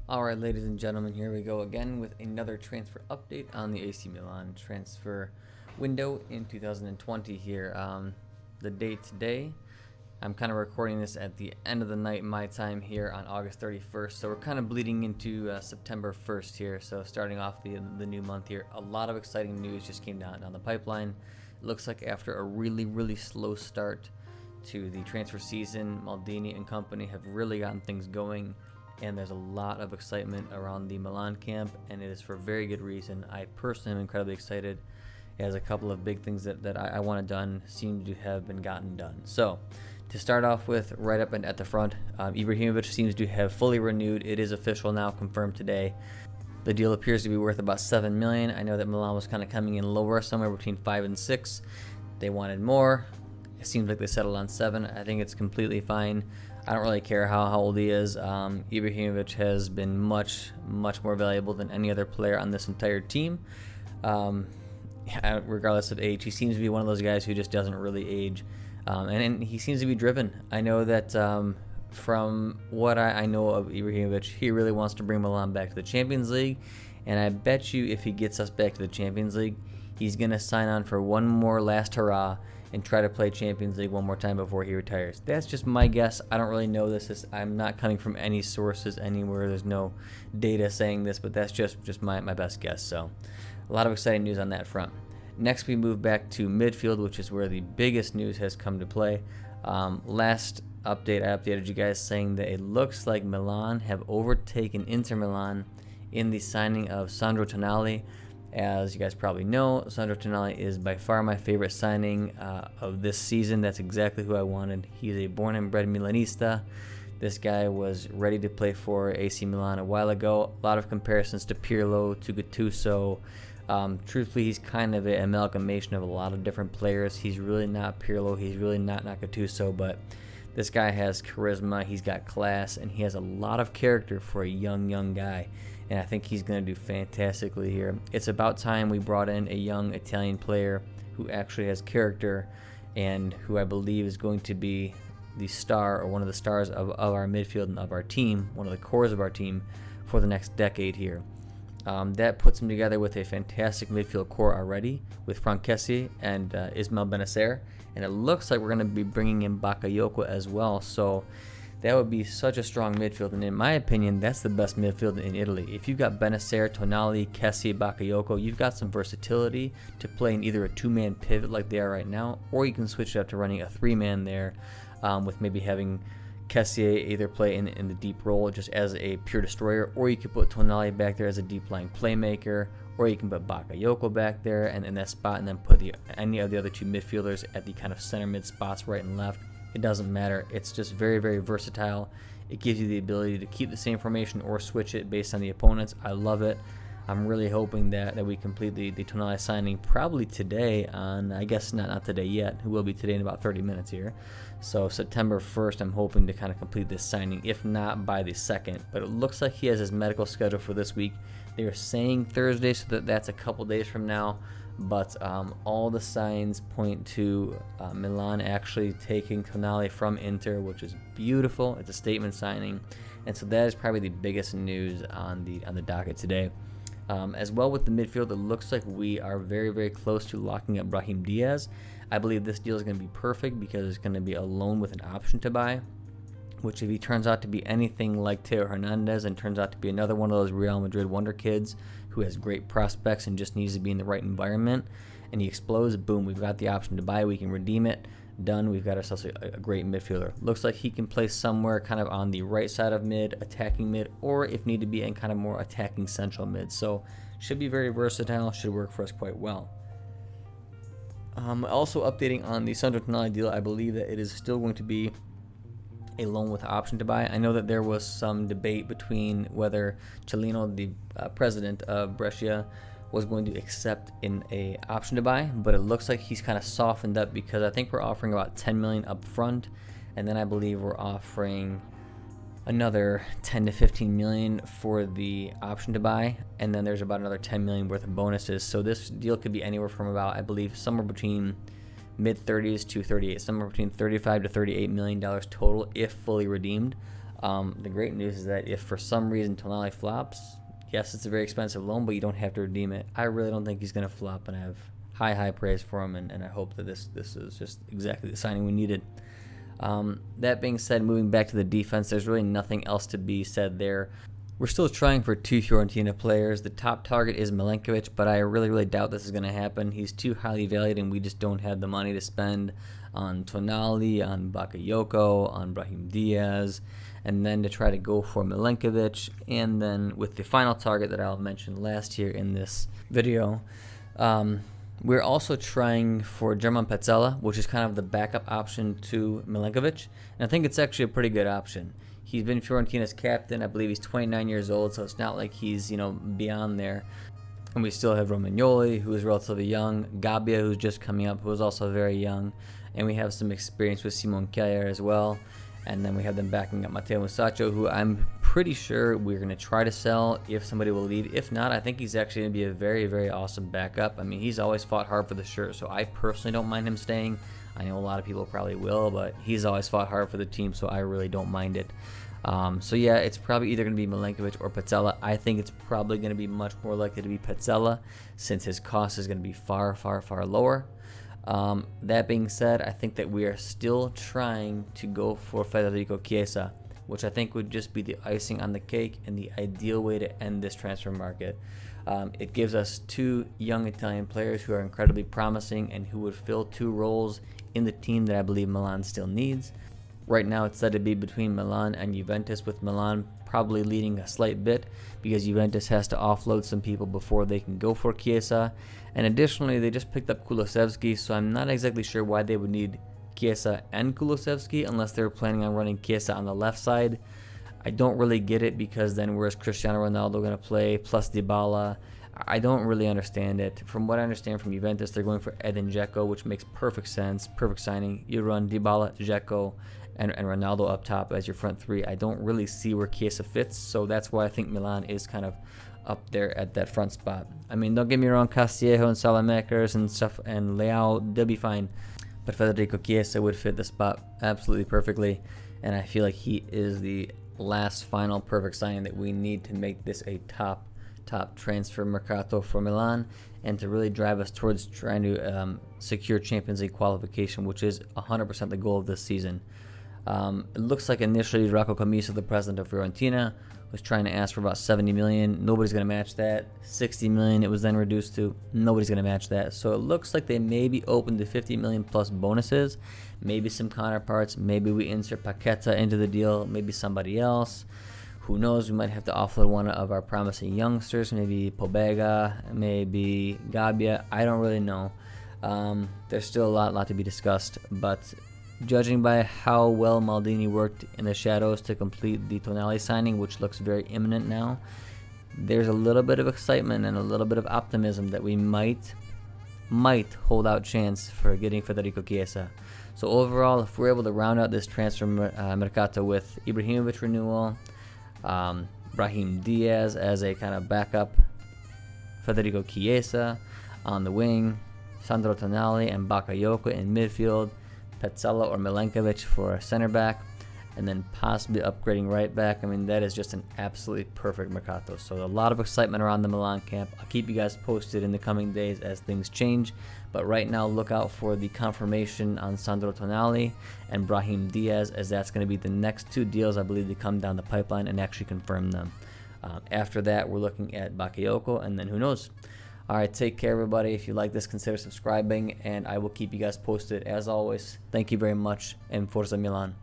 Alright, ladies and gentlemen, here we go again with another transfer update on the AC Milan transfer window in 2020 here. The date today, I'm kind of recording this at the end of the night my time here on August 31st, so we're kind of bleeding into September 1st here, so starting off the new month here. A lot of exciting news just came down the pipeline. It looks like after a really slow start to the transfer season, Maldini and company have really gotten things going, and there's a lot of excitement around the Milan camp, and it is for very good reason. I personally am incredibly excited, as a couple of big things that I wanted done seem to have been gotten done. So, to start off with, right up and at the front, Ibrahimovic seems to have fully renewed. It is official now, confirmed today. The deal appears to be worth about $7 million. I know that Milan was kind of coming in lower, somewhere between 5 and 6. They wanted more. It seems like they settled on 7. I think it's completely fine. I don't really care how old he is. Ibrahimovic has been much more valuable than any other player on this entire team. Regardless of age, he seems to be one of those guys who just doesn't really age. And he seems to be driven. I know that from what I know of Ibrahimovic, he really wants to bring Milan back to the Champions League. And I bet you if he gets us back to the Champions League, he's going to sign on for one more last hurrah and try to play Champions League one more time before he retires. That's just my guess. I don't really know this. I'm not coming from any sources anywhere. There's no data saying this, but that's just my best guess. So a lot of exciting news on that front. Next, we move back to midfield, which is where the biggest news has come to play. Last update, I updated you guys saying that it looks like Milan have overtaken Inter Milan in the signing of Sandro Tonali. As you guys probably know, Sandro Tonali is by far my favorite signing of this season. That's exactly who I wanted. He's a born and bred Milanista. This guy was ready to play for AC Milan a while ago. A lot of comparisons to Pirlo, to Gattuso. Truthfully, he's kind of an amalgamation of a lot of different players. He's really not Pirlo. He's really not Gattuso, but this guy has charisma. He's got class, and he has a lot of character for a young guy. And I think he's going to do fantastically here. It's about time we brought in a young Italian player who actually has character and who I believe is going to be the star, or one of the stars of our midfield and of our team, one of the cores of our team for the next decade here. That puts him together with a fantastic midfield core already with Franck Kessie and Ismail Benacer. And it looks like we're going to be bringing in Bakayoko as well. So that would be such a strong midfield, and in my opinion, that's the best midfield in Italy. If you've got Benacer, Tonali, Kessie, Bakayoko, you've got some versatility to play in either a two-man pivot like they are right now, or you can switch it up to running a three-man there, with maybe having Kessie either play in the deep role just as a pure destroyer, or you could put Tonali back there as a deep-lying playmaker, or you can put Bakayoko back there and in that spot, and then put any of the other two midfielders at the kind of center mid spots, right and left. It doesn't matter. It's just very versatile. It gives you the ability to keep the same formation or switch it based on the opponents. I love it. I'm really hoping that we complete the Tonali signing probably today on, I guess not today yet. It will be today in about 30 minutes here. So September 1st, I'm hoping to kind of complete this signing, if not by the 2nd. But it looks like he has his medical schedule for this week. They are saying Thursday, so that's a couple days from now. But all the signs point to Milan actually taking Tonali from Inter, which is beautiful. It's a statement signing, and so that is probably the biggest news on the docket today. As well with the midfield, it looks like we are very close to locking up Brahim Diaz. I believe this deal is going to be perfect because it's going to be a loan with an option to buy, which if he turns out to be anything like Theo Hernandez and turns out to be another one of those Real Madrid wonder kids who has great prospects and just needs to be in the right environment, and he explodes, boom, we've got the option to buy, we can redeem it, done, we've got ourselves a great midfielder. Looks like he can play somewhere kind of on the right side of mid, attacking mid, or if need to be in kind of more attacking central mid. So should be very versatile, should work for us quite well. Also updating on the Sandro Tonali deal, I believe that it is still going to be a loan with option to buy. I know that there was some debate between whether Cellino, the president of Brescia, was going to accept a option to buy, but it looks like he's kind of softened up because I think we're offering about 10 million up front, and then I believe we're offering another 10 to 15 million for the option to buy, and then there's about another 10 million worth of bonuses. So this deal could be anywhere from about, I believe, somewhere between mid 30s to 38, somewhere between 35 to 38 million dollars total if fully redeemed. The great news is that if for some reason Tonali flops, yes, it's a very expensive loan, but you don't have to redeem it. I really don't think he's going to flop, and I have high praise for him, and I hope that this is just exactly the signing we needed. That being said, moving back to the defense, there's really nothing else to be said there. We're still trying for 2 Fiorentina players. The top target is Milenkovich, but I really doubt this is going to happen. He's too highly valued, and we just don't have the money to spend on Tonali, on Bakayoko, on Brahim Diaz, and then to try to go for Milenkovich. And then with the final target that I'll mention last year in this video, we're also trying for German Pezzela, which is kind of the backup option to Milenkovich, and I think it's actually a pretty good option. He's been Fiorentina's captain. I believe he's 29 years old, so it's not like he's, beyond there. And we still have Romagnoli, who is relatively young, Gabbia, who's just coming up, who is also very young, and we have some experience with Simon Kjaer as well. And then we have them backing up Matteo Musacchio, who I'm pretty sure we're going to try to sell if somebody will leave. If not, I think he's actually going to be a very awesome backup. I mean, he's always fought hard for the shirt, so I personally don't mind him staying. I know a lot of people probably will, but he's always fought hard for the team, so I really don't mind it. So yeah, it's probably either going to be Milenkovich or Pezzela. I think it's probably going to be much more likely to be Pezzela, since his cost is going to be far lower. That being said, I think that we are still trying to go for Federico Chiesa, which I think would just be the icing on the cake and the ideal way to end this transfer market. It gives us 2 young Italian players who are incredibly promising and who would fill 2 roles in the team that I believe Milan still needs. Right now it's said to be between Milan and Juventus, with Milan probably leading a slight bit because Juventus has to offload some people before they can go for Chiesa. And additionally, they just picked up Kulusevski, so I'm not exactly sure why they would need Chiesa and Kulusevski unless they were planning on running Chiesa on the left side. I don't really get it, because then where's Cristiano Ronaldo going to play, plus Dybala? I don't really understand it. From what I understand from Juventus, they're going for Edin Dzeko, which makes perfect sense, perfect signing. You run Dybala, Dzeko, and Ronaldo up top as your front 3. I don't really see where Chiesa fits, so that's why I think Milan is kind of up there at that front spot. I mean, don't get me wrong, Castillejo and Salamakers and stuff and Leao, they'll be fine, but Federico Chiesa would fit the spot absolutely perfectly, and I feel like he is the last final perfect signing that we need to make this a top transfer mercato for Milan, and to really drive us towards trying to secure Champions League qualification, which is 100% the goal of this season. It looks like initially Rocco Commisso, the president of Fiorentina, was trying to ask for about 70 million. Nobody's going to match that. 60 million it was then reduced to. Nobody's going to match that. So it looks like they may be open to 50 million plus bonuses, maybe some counterparts, maybe we insert Paqueta into the deal, maybe somebody else. Who knows, we might have to offload one of our promising youngsters, maybe Pobega, maybe Gabbia. I don't really know. There's still a lot to be discussed, but judging by how well Maldini worked in the shadows to complete the Tonali signing, which looks very imminent now, there's a little bit of excitement and a little bit of optimism that we might hold out chance for getting Federico Chiesa. So overall, if we're able to round out this transfer mercato with Ibrahimovic renewal, Brahim Diaz as a kind of backup, Federico Chiesa on the wing, Sandro Tonali and Bakayoko in midfield, Pezzela or Milenkovich for center back, and then possibly upgrading right back. I mean, that is just an absolutely perfect mercato. So a lot of excitement around the Milan camp. I'll keep you guys posted in the coming days as things change. But right now, look out for the confirmation on Sandro Tonali and Brahim Diaz, as that's going to be the next 2 deals I believe to come down the pipeline and actually confirm them. After that, we're looking at Bakayoko, and then who knows. All right, take care, everybody. If you like this, consider subscribing, and I will keep you guys posted as always. Thank you very much, and Forza Milan.